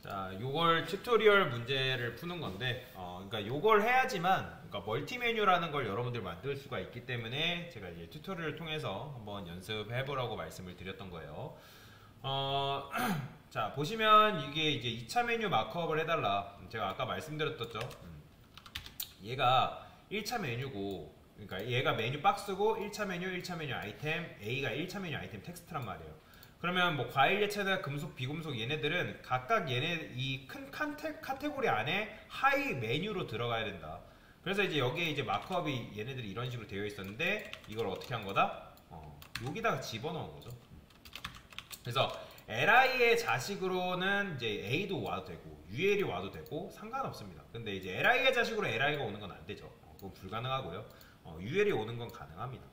자, 요걸 튜토리얼 문제를 푸는 건데, 그러니까 요걸 해야지만, 그러니까 멀티 메뉴라는 걸 여러분들 만들 수가 있기 때문에 제가 이제 튜토리얼을 통해서 한번 연습해 보라고 말씀을 드렸던 거예요. 자, 보시면 이게 이제 2차 메뉴 마크업을 해달라. 제가 아까 말씀드렸었죠. 얘가 1차 메뉴고, 그러니까 얘가 메뉴 박스고 1차 메뉴 아이템, A가 1차 메뉴 아이템 텍스트란 말이에요. 그러면 뭐 과일, 야채나 금속, 비금속 얘네들은 각각 얘네 이 큰 카테고리 안에 하이 메뉴로 들어가야 된다. 그래서 이제 여기에 이제 마크업이 얘네들이 이런 식으로 되어 있었는데 이걸 어떻게 한 거다? 여기다가 집어넣은 거죠. 그래서 li의 자식으로는 이제 a도 와도 되고 ul이 와도 되고 상관없습니다. 근데 이제 li의 자식으로 li가 오는 건 안 되죠. 그건 불가능하고요. ul이 오는 건 가능합니다.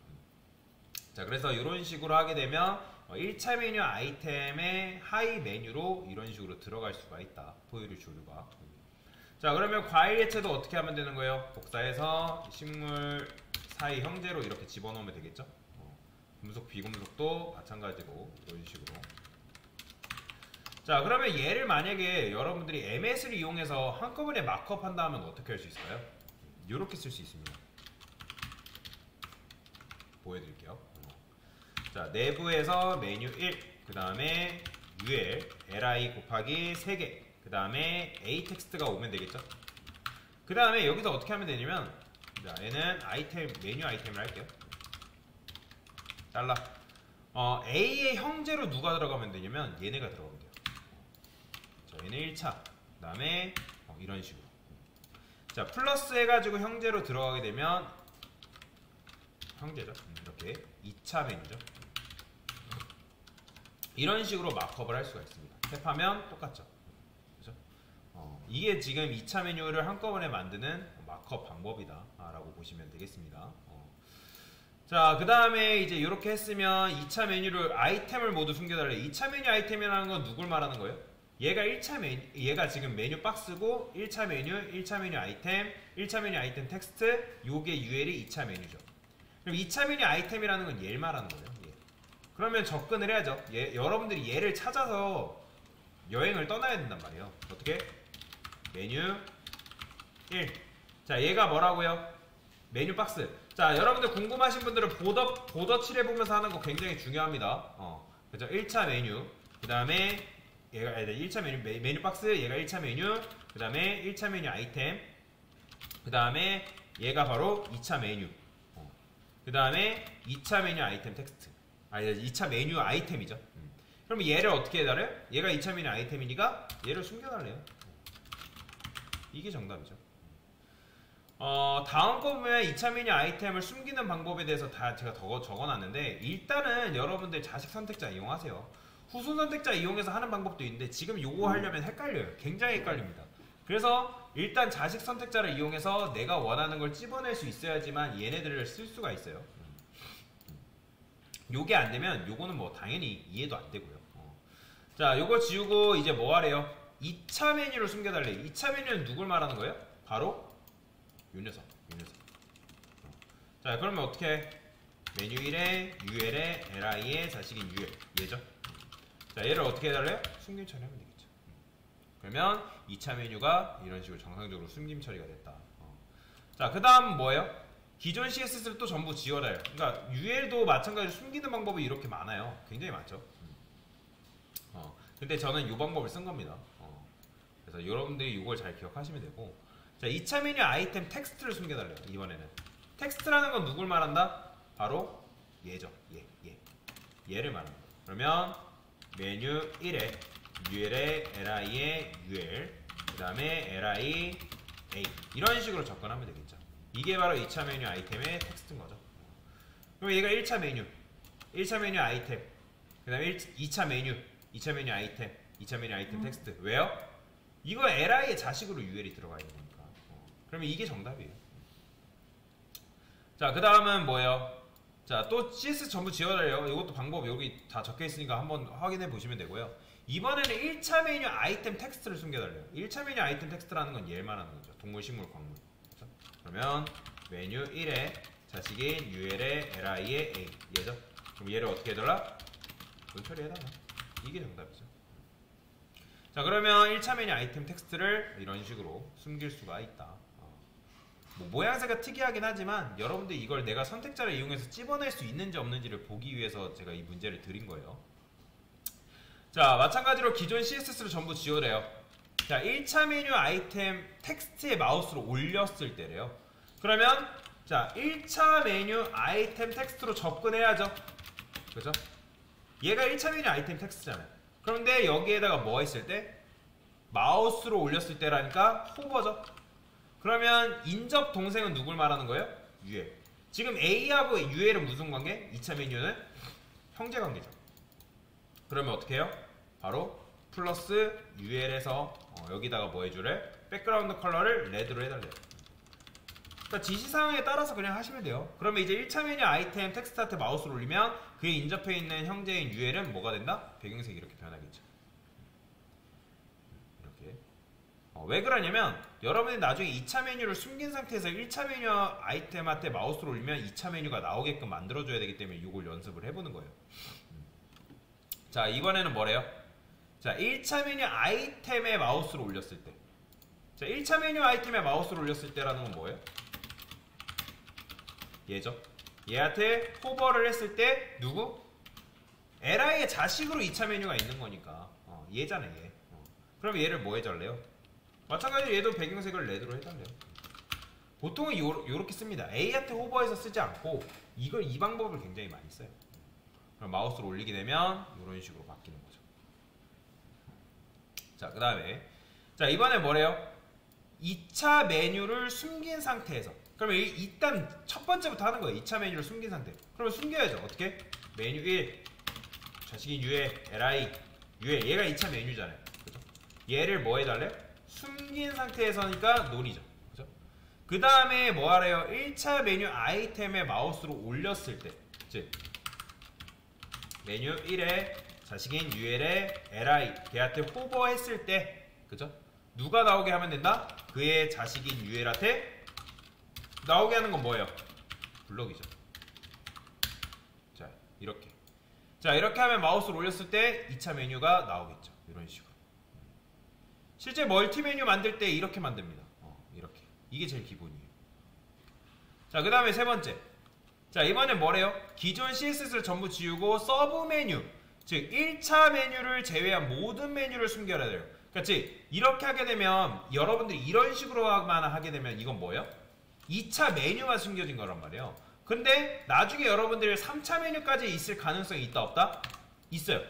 자, 그래서 이런 식으로 하게 되면 1차 메뉴 아이템의 하이 메뉴로 이런 식으로 들어갈 수가 있다. 포유류 조류가. 자, 그러면 과일 예체도 어떻게 하면 되는 거예요? 복사해서 식물 사이 형제로 이렇게 집어넣으면 되겠죠? 금속 비금속도 마찬가지로 이런 식으로. 자, 그러면 얘를 만약에 여러분들이 MS를 이용해서 한꺼번에 마크업 한다면 어떻게 할 수 있을까요? 이렇게 쓸 수 있습니다. 보여드릴게요. 자, 내부에서 메뉴 1, 그 다음에 UL, LI 곱하기 3개, 그 다음에 A 텍스트가 오면 되겠죠? 그 다음에 여기서 어떻게 하면 되냐면, 자, 얘는 아이템, 메뉴 아이템을 할게요. 달라. A의 형제로 누가 들어가면 되냐면, 얘네가 들어가면 돼요. 자, 얘는 1차. 그 다음에, 이런 식으로. 자, 플러스 해가지고 형제로 들어가게 되면, 형제죠. 이렇게 2차 메뉴죠. 이런 식으로 마크업을 할 수가 있습니다. 탭하면 똑같죠. 그죠? 이게 지금 2차 메뉴를 한꺼번에 만드는 마크업 방법이다 라고 보시면 되겠습니다. 자, 그 다음에 이제 이렇게 했으면 2차 메뉴를 아이템을 모두 숨겨달래. 2차 메뉴 아이템이라는 건 누굴 말하는 거예요? 얘가 1차 메뉴, 얘가 지금 메뉴 박스고 1차 메뉴 아이템, 1차 메뉴 아이템 텍스트, 요게 UL이 2차 메뉴죠. 그럼 2차 메뉴 아이템이라는 건 얘를 말하는 거예요. 얘. 그러면 접근을 해야죠. 여러분들이 얘를 찾아서 여행을 떠나야 된단 말이에요. 어떻게? 메뉴 1. 자, 얘가 뭐라고요? 메뉴 박스. 자, 여러분들 궁금하신 분들은 보더 칠해보면서 하는 거 굉장히 중요합니다. 그죠? 1차 메뉴. 그 다음에 얘가 1차 메뉴 박스. 얘가 1차 메뉴. 그 다음에 1차 메뉴 아이템. 그 다음에 얘가 바로 2차 메뉴. 그 다음에 2차 메뉴 아이템 텍스트. 2차 메뉴 아이템이죠. 그럼 얘를 어떻게 해달래요? 얘가 2차 메뉴 아이템이니까 얘를 숨겨달래요. 이게 정답이죠. 다음 거 보면 2차 메뉴 아이템을 숨기는 방법에 대해서 다 제가 더 적어놨는데, 일단은 여러분들 자식 선택자 이용하세요. 후순 선택자 이용해서 하는 방법도 있는데 지금 요거 하려면 헷갈려요. 굉장히 헷갈립니다. 그래서 일단 자식 선택자를 이용해서 내가 원하는 걸 찝어낼 수 있어야지만 얘네들을 쓸 수가 있어요. 요게 안 되면 요거는 뭐 당연히 이해도 안 되고요. 자, 요거 지우고 이제 뭐 하래요? 2차 메뉴를 숨겨달래. 2차 메뉴는 누굴 말하는 거예요? 바로 요 녀석. 자, 그러면 어떻게 해? 메뉴 1에 UL에 LI의 자식인 UL. 얘죠? 자, 얘를 어떻게 해달래요? 숨김 처리하면 되겠죠. 그러면 2차 메뉴가 이런 식으로 정상적으로 숨김 처리가 됐다. 자, 그 다음 뭐예요? 기존 CSS를 또 전부 지워라요. 그러니까 UL도 마찬가지로 숨기는 방법이 이렇게 많아요. 굉장히 많죠. 근데 저는 이 방법을 쓴 겁니다. 그래서 여러분들이 이걸 잘 기억하시면 되고, 자, 2차 메뉴 아이템 텍스트를 숨겨달래요. 이번에는 텍스트라는 건 누굴 말한다? 바로 얘죠. 얘를 말합니다. 그러면 메뉴 1에 UL에 LI에 UL, 그 다음에 LI A, 이런 식으로 접근하면 되겠죠. 이게 바로 2차 메뉴 아이템의 텍스트인 거죠. 그럼 얘가 1차 메뉴 아이템, 그 다음에 2차 메뉴 아이템, 2차 메뉴 아이템 텍스트. 왜요? 이거 LI의 자식으로 UL이 들어가야 되니까. 그러면 이게 정답이에요. 자, 그 다음은 뭐예요? 자, 또 CS 전부 지워달래요. 이것도 방법 여기 다 적혀 있으니까 한번 확인해 보시면 되고요. 이번에는 1차 메뉴 아이템 텍스트를 숨겨달래요. 1차 메뉴 아이템 텍스트라는 건 얘를 말하는 거죠. 동물, 식물, 광물. 그렇죠? 그러면 메뉴 1에 자식인 UL에 LI에 A. 얘죠? 그럼 얘를 어떻게 해달라? 문 처리해달라. 이게 정답이죠. 자, 그러면 1차 메뉴 아이템 텍스트를 이런 식으로 숨길 수가 있다. 뭐 모양새가 특이하긴 하지만 여러분들 이걸 내가 선택자를 이용해서 찝어낼 수 있는지 없는지를 보기 위해서 제가 이 문제를 드린 거예요. 자, 마찬가지로 기존 CSS를 전부 지워래요. 자, 1차 메뉴 아이템 텍스트에 마우스로 올렸을 때래요. 그러면 자, 1차 메뉴 아이템 텍스트로 접근해야죠. 그죠? 얘가 1차 메뉴 아이템 텍스트잖아요. 그런데 여기에다가 뭐 있을 때? 마우스로 올렸을 때라니까 호버죠. 그러면 인접 동생은 누굴 말하는 거예요? UL. 지금 A하고 UL은 무슨 관계? 2차 메뉴는 형제 관계죠. 그러면 어떻게 해요? 바로 플러스 UL에서 여기다가 뭐 해주래? 백그라운드 컬러를 레드로 해달래요. 그러니까 지시사항에 따라서 그냥 하시면 돼요. 그러면 이제 1차 메뉴 아이템 텍스트한테 마우스를 올리면 그에 인접해 있는 형제인 UL은 뭐가 된다? 배경색이 이렇게 변하겠죠. 이렇게. 왜 그러냐면 여러분이 나중에 2차 메뉴를 숨긴 상태에서 1차 메뉴 아이템한테 마우스를 올리면 2차 메뉴가 나오게끔 만들어줘야 되기 때문에 이걸 연습을 해보는 거예요. 자, 이번에는 뭐래요? 자, 1차 메뉴 아이템에 마우스를 올렸을 때. 자, 1차 메뉴 아이템에 마우스를 올렸을 때라는 건 뭐예요? 얘죠. 얘한테 호버를 했을 때 누구? li의 자식으로 2차 메뉴가 있는 거니까 얘잖아 얘. 그럼 얘를 뭐 해달래요? 마찬가지로 얘도 배경색을 레드로 해달래요. 보통은 요렇게 씁니다. A한테 호버해서 쓰지 않고 이 방법을 굉장히 많이 써요. 그럼 마우스를 올리게 되면 이런 식으로 바뀌는 거죠. 자, 그 다음에 자, 이번에 뭐래요? 2차 메뉴를 숨긴 상태에서. 그러면 일단 첫 번째부터 하는 거예요. 2차 메뉴를 숨긴 상태. 그러면 숨겨야죠. 어떻게? 메뉴 1 자식인 UL, li, UL. 얘가 2차 메뉴잖아요. 그죠? 얘를 뭐 해달래? 숨긴 상태에서니까 논이죠. 그죠? 그 다음에 뭐 하래요? 1차 메뉴 아이템에 마우스로 올렸을 때. 즉 메뉴 1에 자식인 UL에 li 걔한테 호버했을 때. 그죠? 누가 나오게 하면 된다? 그의 자식인 UL한테 나오게 하는 건 뭐예요? 블럭이죠. 자, 이렇게. 자, 이렇게 하면 마우스를 올렸을 때 2차 메뉴가 나오겠죠. 이런 식으로. 실제 멀티 메뉴 만들 때 이렇게 만듭니다. 이렇게. 이게 제일 기본이에요. 자, 그 다음에 세 번째. 자, 이번엔 뭐래요? 기존 CSS를 전부 지우고 서브 메뉴. 즉, 1차 메뉴를 제외한 모든 메뉴를 숨겨야 돼요. 그렇지? 이렇게 하게 되면 여러분들이 이런 식으로만 하게 되면 이건 뭐예요? 2차 메뉴만 숨겨진 거란 말이에요. 근데 나중에 여러분들이 3차 메뉴까지 있을 가능성이 있다 없다? 있어요.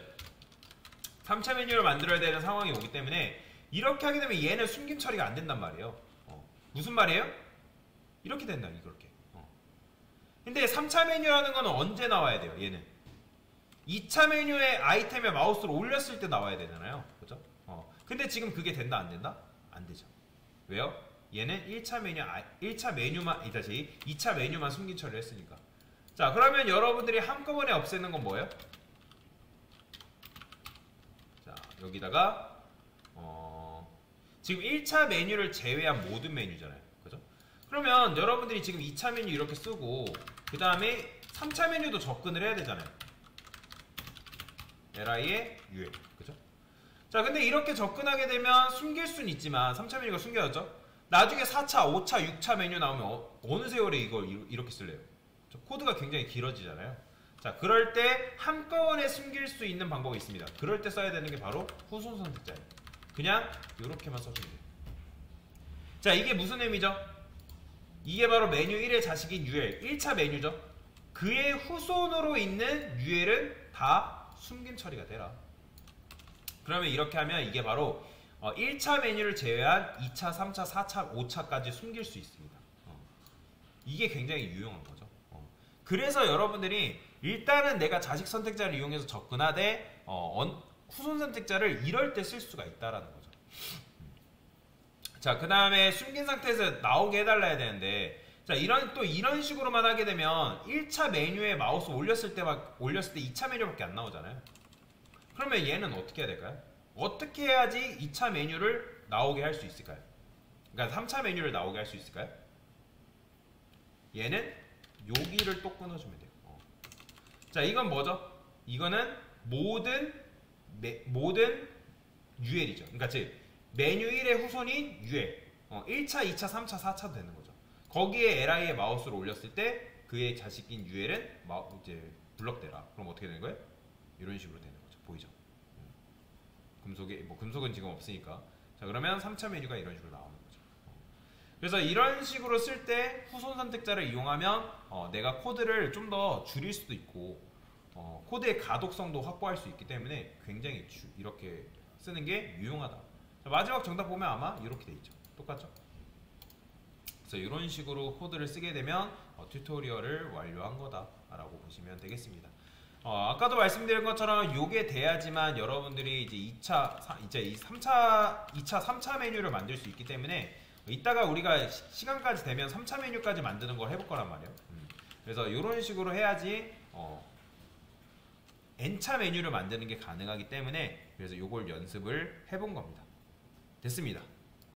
3차 메뉴를 만들어야 되는 상황이 오기 때문에 이렇게 하게 되면 얘는 숨김 처리가 안 된단 말이에요. 무슨 말이에요? 이렇게 된다. 이렇게. 근데 3차 메뉴라는 거는 언제 나와야 돼요? 얘는 2차 메뉴의 아이템에 마우스를 올렸을 때 나와야 되잖아요. 그죠? 근데 지금 그게 된다 안 된다? 안 되죠. 왜요? 얘는 1차 메뉴만 2차 메뉴만 숨긴 처리를 했으니까. 자, 그러면 여러분들이 한꺼번에 없애는 건 뭐예요? 자, 여기다가 지금 1차 메뉴를 제외한 모든 메뉴잖아요. 그죠? 그러면 여러분들이 지금 2차 메뉴 이렇게 쓰고 그 다음에 3차 메뉴도 접근을 해야 되잖아요. li의 ul. 그죠? 자, 근데 이렇게 접근하게 되면 숨길 수는 있지만 3차 메뉴가 숨겨졌죠? 나중에 4차, 5차, 6차 메뉴 나오면 어느 세월에 이걸 이렇게 쓸래요? 코드가 굉장히 길어지잖아요. 자, 그럴 때 한꺼번에 숨길 수 있는 방법이 있습니다. 그럴 때 써야 되는 게 바로 후손 선택자예요. 그냥 이렇게만 써주면 돼요. 자, 이게 무슨 의미죠? 이게 바로 메뉴 1의 자식인 UL, 1차 메뉴죠. 그의 후손으로 있는 UL은 다 숨김 처리가 되라. 그러면 이렇게 하면 이게 바로 1차 메뉴를 제외한 2차, 3차, 4차, 5차까지 숨길 수 있습니다. 이게 굉장히 유용한 거죠. 그래서 여러분들이 일단은 내가 자식 선택자를 이용해서 접근하되 후손 선택자를 이럴 때 쓸 수가 있다라는 거죠. 자, 그 다음에 숨긴 상태에서 나오게 해달라 해야 되는데, 자, 이런 식으로만 하게 되면 1차 메뉴에 마우스 올렸을 때 2차 메뉴밖에 안 나오잖아요. 그러면 얘는 어떻게 해야 될까요? 어떻게 해야지 2차 메뉴를 나오게 할 수 있을까요? 그러니까 3차 메뉴를 나오게 할 수 있을까요? 얘는 여기를 또 끊어주면 돼요. 자, 이건 뭐죠? 이거는 모든 UL이죠. 그러니까 즉 메뉴 1의 후손인 UL 1차, 2차, 3차, 4차도 되는 거죠. 거기에 LI에 마우스를 올렸을 때 그의 자식인 UL은 이제 블럭되라. 그럼 어떻게 되는 거예요? 이런 식으로 되는 거죠. 보이죠? 금속은 지금 없으니까. 자, 그러면 3차 메뉴가 이런 식으로 나오는 거죠. 그래서 이런 식으로 쓸 때 후손 선택자를 이용하면 내가 코드를 좀 더 줄일 수도 있고 코드의 가독성도 확보할 수 있기 때문에 굉장히 이렇게 쓰는 게 유용하다. 자, 마지막 정답 보면 아마 이렇게 돼 있죠. 똑같죠? 그래서 이런 식으로 코드를 쓰게 되면 튜토리얼을 완료한 거다라고 보시면 되겠습니다. 아까도 말씀드린 것처럼 이게 돼야지만 여러분들이 이제 3차 메뉴를 만들 수 있기 때문에 이따가 우리가 시간까지 되면 3차 메뉴까지 만드는 걸 해볼 거란 말이에요. 그래서 이런 식으로 해야지 N차 메뉴를 만드는 게 가능하기 때문에 그래서 이걸 연습을 해본 겁니다. 됐습니다.